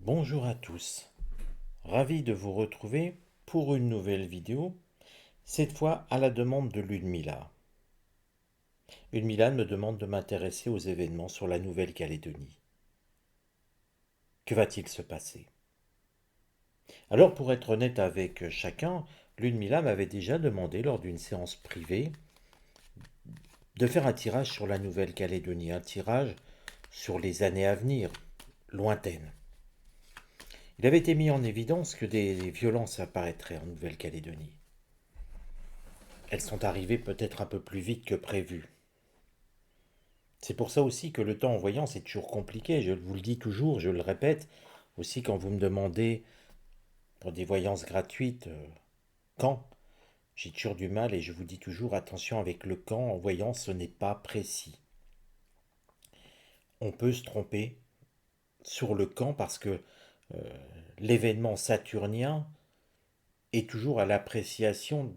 Bonjour à tous, ravi de vous retrouver pour une nouvelle vidéo, cette fois à la demande de Ludmilla. Ludmilla me demande de m'intéresser aux événements sur la Nouvelle-Calédonie. Que va-t-il se passer? Alors pour être honnête avec chacun, Ludmilla m'avait déjà demandé lors d'une séance privée de faire un tirage sur la Nouvelle-Calédonie, un tirage sur les années à venir, lointaines. Il avait été mis en évidence que des violences apparaîtraient en Nouvelle-Calédonie. Elles sont arrivées peut-être un peu plus vite que prévu. C'est pour ça aussi que le temps en voyant, c'est toujours compliqué. Je vous le dis toujours, je le répète. Aussi, quand vous me demandez pour des voyances gratuites, quand, j'ai toujours du mal et je vous dis toujours, attention avec le quand, en voyant, ce n'est pas précis. On peut se tromper sur le quand parce que l'événement saturnien est toujours à l'appréciation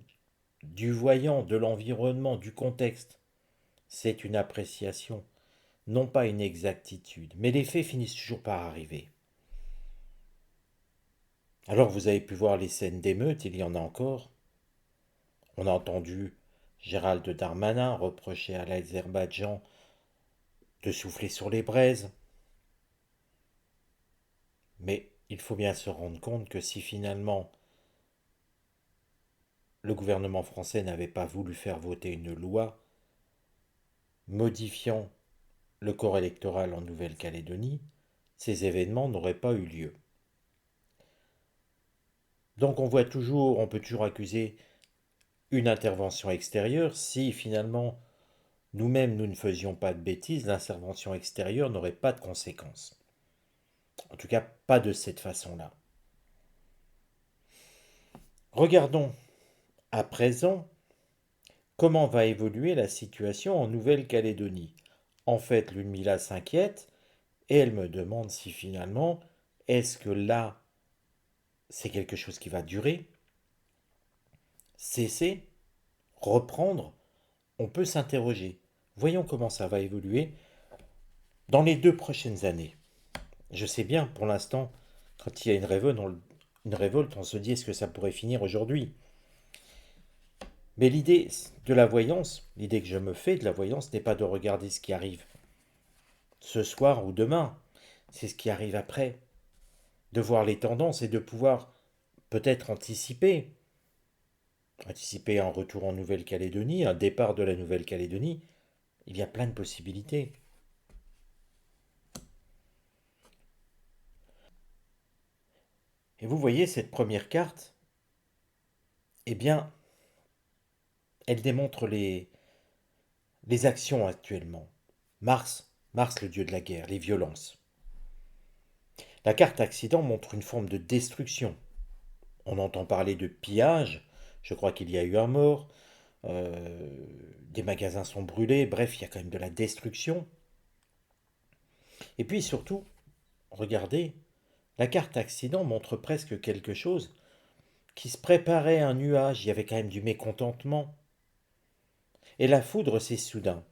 du voyant, de l'environnement, du contexte. C'est une appréciation, non pas une exactitude. Mais les faits finissent toujours par arriver. Alors vous avez pu voir les scènes d'émeute, il y en a encore. On a entendu Gérald Darmanin reprocher à l'Azerbaïdjan de souffler sur les braises. Mais il faut bien se rendre compte que si finalement le gouvernement français n'avait pas voulu faire voter une loi modifiant le corps électoral en Nouvelle-Calédonie, ces événements n'auraient pas eu lieu. Donc on peut toujours accuser une intervention extérieure si finalement nous-mêmes nous ne faisions pas de bêtises, l'intervention extérieure n'aurait pas de conséquences. En tout cas, pas de cette façon-là. Regardons à présent comment va évoluer la situation en Nouvelle-Calédonie. En fait, Ludmilla s'inquiète et elle me demande si finalement, est-ce que là, c'est quelque chose qui va durer, cesser, reprendre? On peut s'interroger. Voyons comment ça va évoluer dans les 2 prochaines années. Je sais bien, pour l'instant, quand il y a une révolte, on se dit est-ce que ça pourrait finir aujourd'hui? Mais l'idée de la voyance, l'idée que je me fais de la voyance n'est pas de regarder ce qui arrive ce soir ou demain, c'est ce qui arrive après, de voir les tendances et de pouvoir peut-être anticiper un retour en Nouvelle-Calédonie, un départ de la Nouvelle-Calédonie. Il y a plein de possibilités. Et vous voyez cette première carte, eh bien, elle démontre les actions actuellement. Mars le dieu de la guerre, les violences. La carte accident montre une forme de destruction. On entend parler de pillage, je crois qu'il y a eu un mort, des magasins sont brûlés, bref, il y a quand même de la destruction. Et puis surtout, regardez, la carte accident montre presque quelque chose qui se préparait à un nuage, il y avait quand même du mécontentement. Et la foudre, c'est soudain.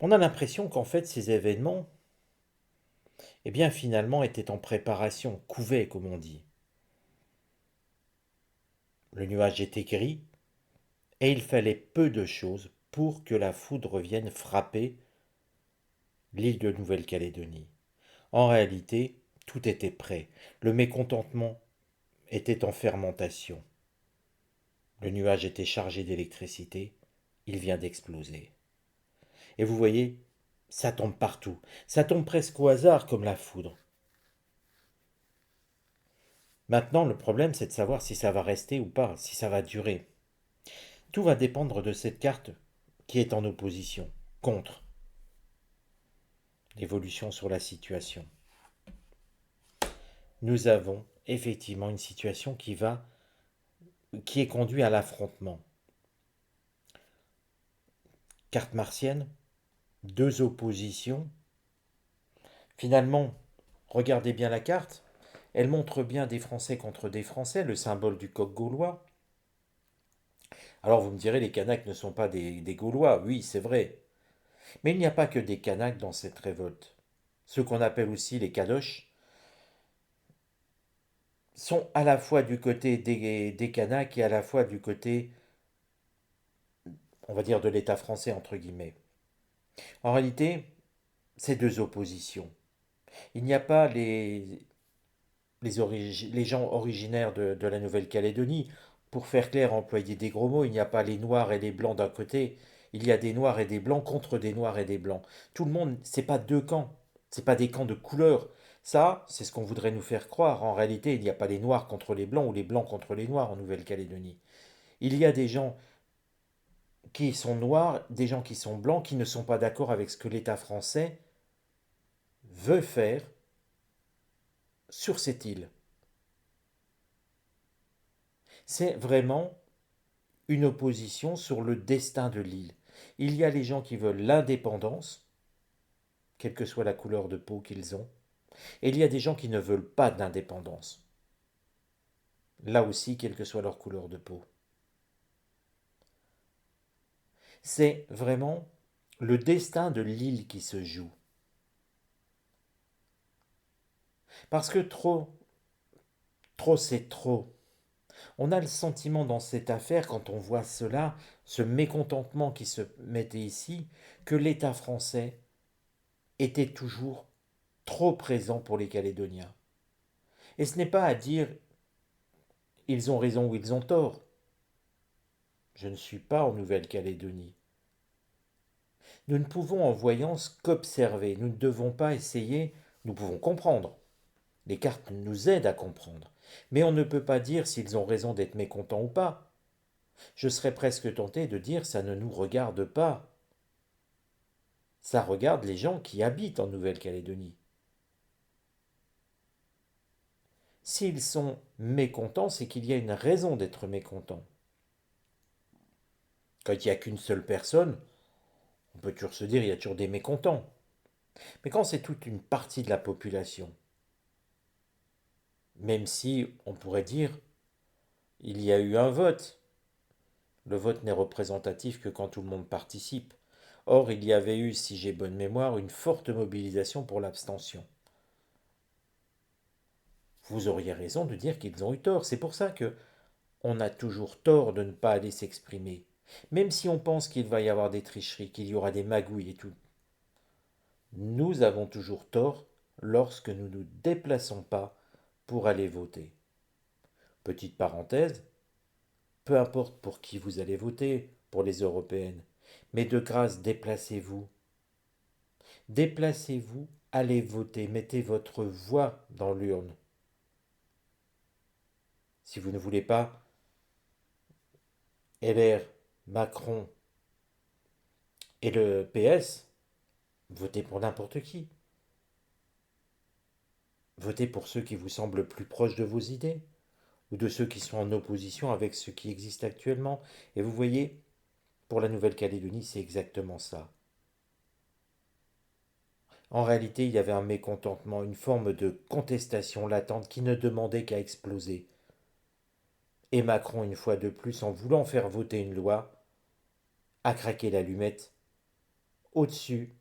On a l'impression qu'en fait, ces événements, eh bien, finalement, étaient en préparation, couvaient, comme on dit. Le nuage était gris, et il fallait peu de choses pour que la foudre vienne frapper l'île de Nouvelle-Calédonie. En réalité, tout était prêt. Le mécontentement était en fermentation. Le nuage était chargé d'électricité. Il vient d'exploser. Et vous voyez, ça tombe partout. Ça tombe presque au hasard comme la foudre. Maintenant, le problème, c'est de savoir si ça va rester ou pas, si ça va durer. Tout va dépendre de cette carte qui est en opposition, contre l'évolution sur la situation. Nous avons effectivement une situation qui est conduite à l'affrontement. Carte martienne, deux oppositions. Finalement, regardez bien la carte. Elle montre bien des Français contre des Français, le symbole du coq gaulois. Alors vous me direz, les Kanaks ne sont pas des Gaulois. Oui, c'est vrai. Mais il n'y a pas que des Kanaks dans cette révolte. Ceux qu'on appelle aussi les Kadosh, sont à la fois du côté des Kanaks et à la fois du côté, on va dire, de l'État français, entre guillemets. En réalité, c'est deux oppositions. Il n'y a pas les gens originaires de la Nouvelle-Calédonie. Pour faire clair, employer des gros mots, il n'y a pas les noirs et les blancs d'un côté. Il y a des noirs et des blancs contre des noirs et des blancs. Tout le monde, c'est pas deux camps. C'est pas des camps de couleur. Ça, c'est ce qu'on voudrait nous faire croire. En réalité, il n'y a pas les noirs contre les blancs ou les blancs contre les noirs en Nouvelle-Calédonie. Il y a des gens qui sont noirs, des gens qui sont blancs, qui ne sont pas d'accord avec ce que l'État français veut faire sur cette île. C'est vraiment une opposition sur le destin de l'île. Il y a les gens qui veulent l'indépendance, quelle que soit la couleur de peau qu'ils ont, et il y a des gens qui ne veulent pas d'indépendance, là aussi, quelle que soit leur couleur de peau. C'est vraiment le destin de l'île qui se joue. Parce que trop c'est trop. On a le sentiment dans cette affaire, quand on voit cela, ce mécontentement qui se mettait ici, que l'État français était toujours trop présent pour les Calédoniens. Et ce n'est pas à dire ils ont raison ou ils ont tort. Je ne suis pas en Nouvelle-Calédonie. Nous ne pouvons en voyance qu'observer. Nous ne devons pas essayer, nous pouvons comprendre. Les cartes nous aident à comprendre. Mais on ne peut pas dire s'ils ont raison d'être mécontents ou pas. Je serais presque tenté de dire ça ne nous regarde pas. Ça regarde les gens qui habitent en Nouvelle-Calédonie. S'ils sont mécontents, c'est qu'il y a une raison d'être mécontents. Quand il n'y a qu'une seule personne, on peut toujours se dire il y a toujours des mécontents. Mais quand c'est toute une partie de la population, même si on pourrait dire il y a eu un vote, le vote n'est représentatif que quand tout le monde participe. Or, il y avait eu, si j'ai bonne mémoire, une forte mobilisation pour l'abstention. Vous auriez raison de dire qu'ils ont eu tort. C'est pour ça que on a toujours tort de ne pas aller s'exprimer. Même si on pense qu'il va y avoir des tricheries, qu'il y aura des magouilles et tout, nous avons toujours tort lorsque nous ne nous déplaçons pas pour aller voter. Petite parenthèse, peu importe pour qui vous allez voter pour les européennes, mais de grâce, déplacez-vous. Déplacez-vous, allez voter, mettez votre voix dans l'urne. Si vous ne voulez pas LR, Macron et le PS, votez pour n'importe qui. Votez pour ceux qui vous semblent plus proches de vos idées ou de ceux qui sont en opposition avec ce qui existe actuellement. Et vous voyez, pour la Nouvelle-Calédonie, c'est exactement ça. En réalité, il y avait un mécontentement, une forme de contestation latente qui ne demandait qu'à exploser. Et Macron, une fois de plus, en voulant faire voter une loi, a craqué l'allumette au-dessus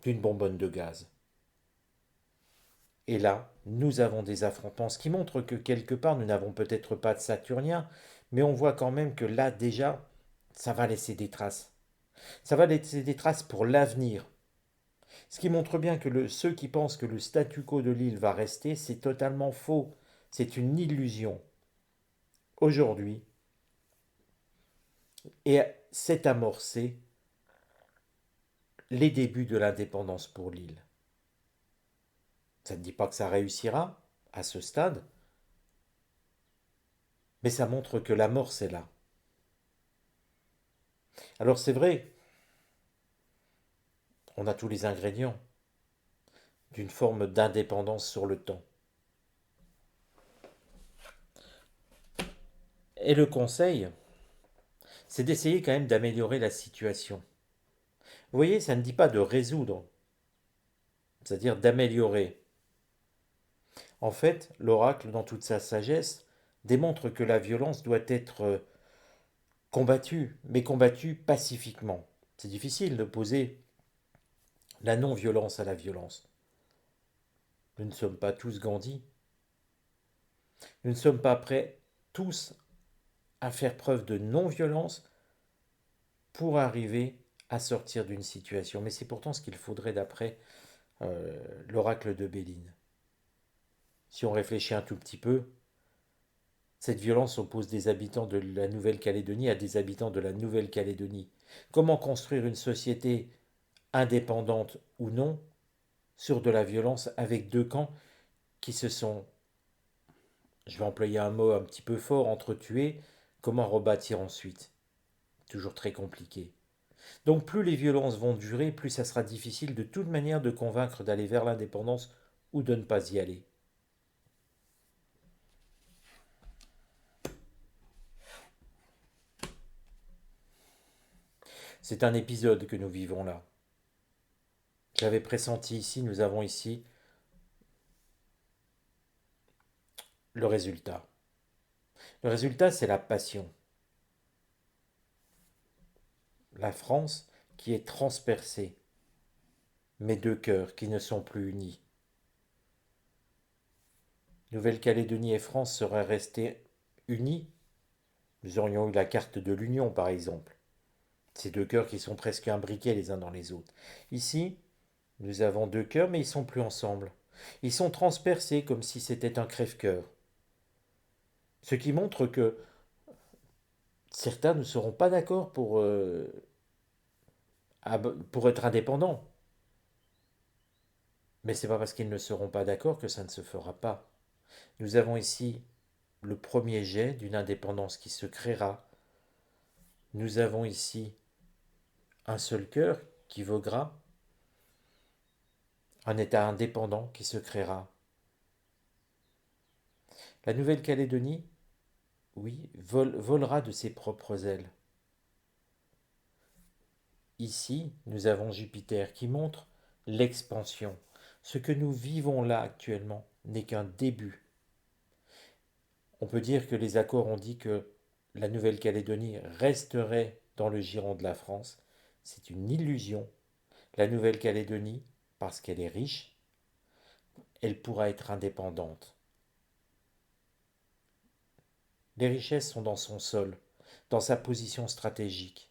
d'une bonbonne de gaz. Et là, nous avons des affrontements, ce qui montre que quelque part, nous n'avons peut-être pas de Saturniens, mais on voit quand même que là, déjà, ça va laisser des traces. Ça va laisser des traces pour l'avenir. Ce qui montre bien que ceux qui pensent que le statu quo de l'île va rester, c'est totalement faux. C'est une illusion. Aujourd'hui, et c'est amorcé les débuts de l'indépendance pour l'île. Ça ne dit pas que ça réussira à ce stade, mais ça montre que l'amorce est là. Alors c'est vrai, on a tous les ingrédients d'une forme d'indépendance sur le temps. Et le conseil, c'est d'essayer quand même d'améliorer la situation. Vous voyez, ça ne dit pas de résoudre, c'est-à-dire d'améliorer. En fait, l'oracle, dans toute sa sagesse, démontre que la violence doit être combattue, mais combattue pacifiquement. C'est difficile d'opposer la non-violence à la violence. Nous ne sommes pas tous Gandhi. Nous ne sommes pas prêts tous à faire preuve de non-violence pour arriver à sortir d'une situation. Mais c'est pourtant ce qu'il faudrait d'après l'oracle de Béline. Si on réfléchit un tout petit peu, cette violence oppose des habitants de la Nouvelle-Calédonie à des habitants de la Nouvelle-Calédonie. Comment construire une société indépendante ou non sur de la violence avec deux camps qui se sont, je vais employer un mot un petit peu fort, entretués? Comment rebâtir ensuite? Toujours très compliqué. Donc plus les violences vont durer, plus ça sera difficile de toute manière de convaincre d'aller vers l'indépendance ou de ne pas y aller. C'est un épisode que nous vivons là. J'avais pressenti ici, nous avons ici le résultat. Le résultat, c'est la passion. La France qui est transpercée, mais deux cœurs qui ne sont plus unis. Nouvelle-Calédonie et France seraient restées unies. Nous aurions eu la carte de l'Union, par exemple. Ces deux cœurs qui sont presque imbriqués les uns dans les autres. Ici, nous avons deux cœurs, mais ils sont plus ensemble. Ils sont transpercés comme si c'était un crève-cœur. Ce qui montre que certains ne seront pas d'accord pour être indépendants. Mais ce n'est pas parce qu'ils ne seront pas d'accord que ça ne se fera pas. Nous avons ici le premier jet d'une indépendance qui se créera. Nous avons ici un seul cœur qui voguera, un État indépendant qui se créera. La Nouvelle-Calédonie, oui, volera de ses propres ailes. Ici, nous avons Jupiter qui montre l'expansion. Ce que nous vivons là actuellement n'est qu'un début. On peut dire que les accords ont dit que la Nouvelle-Calédonie resterait dans le giron de la France. C'est une illusion. La Nouvelle-Calédonie, parce qu'elle est riche, elle pourra être indépendante. Les richesses sont dans son sol, dans sa position stratégique.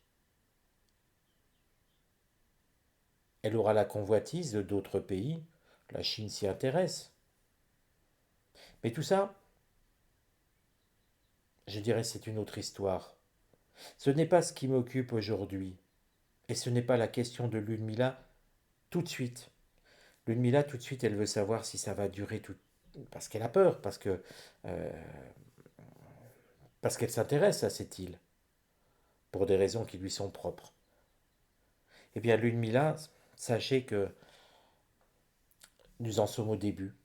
Elle aura la convoitise d'autres pays. La Chine s'y intéresse. Mais tout ça, je dirais, c'est une autre histoire. Ce n'est pas ce qui m'occupe aujourd'hui. Et ce n'est pas la question de Ludmilla tout de suite. Ludmilla, tout de suite, elle veut savoir si ça va durer tout. Parce qu'elle a peur, euh, parce qu'elle s'intéresse à cette île, pour des raisons qui lui sont propres. Eh bien, Ludmilla, sachez que nous en sommes au début.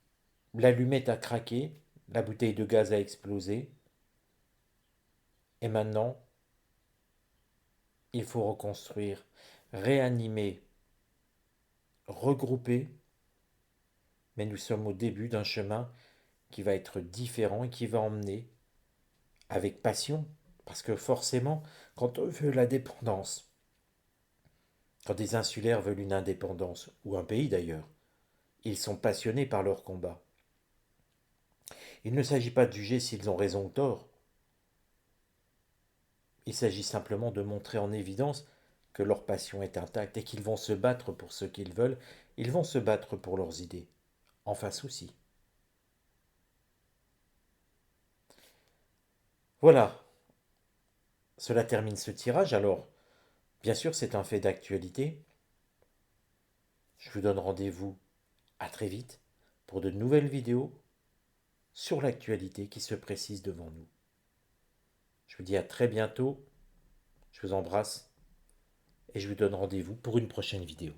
L'allumette a craqué, la bouteille de gaz a explosé, et maintenant, il faut reconstruire, réanimer, regrouper, mais nous sommes au début d'un chemin qui va être différent et qui va emmener avec passion, parce que forcément, quand on veut la dépendance, quand des insulaires veulent une indépendance, ou un pays d'ailleurs, ils sont passionnés par leur combat. Il ne s'agit pas de juger s'ils ont raison ou tort, il s'agit simplement de montrer en évidence que leur passion est intacte et qu'ils vont se battre pour ce qu'ils veulent, ils vont se battre pour leurs idées, en face aussi. Voilà, cela termine ce tirage. Alors, bien sûr, c'est un fait d'actualité. Je vous donne rendez-vous à très vite pour de nouvelles vidéos sur l'actualité qui se précise devant nous. Je vous dis à très bientôt, je vous embrasse et je vous donne rendez-vous pour une prochaine vidéo.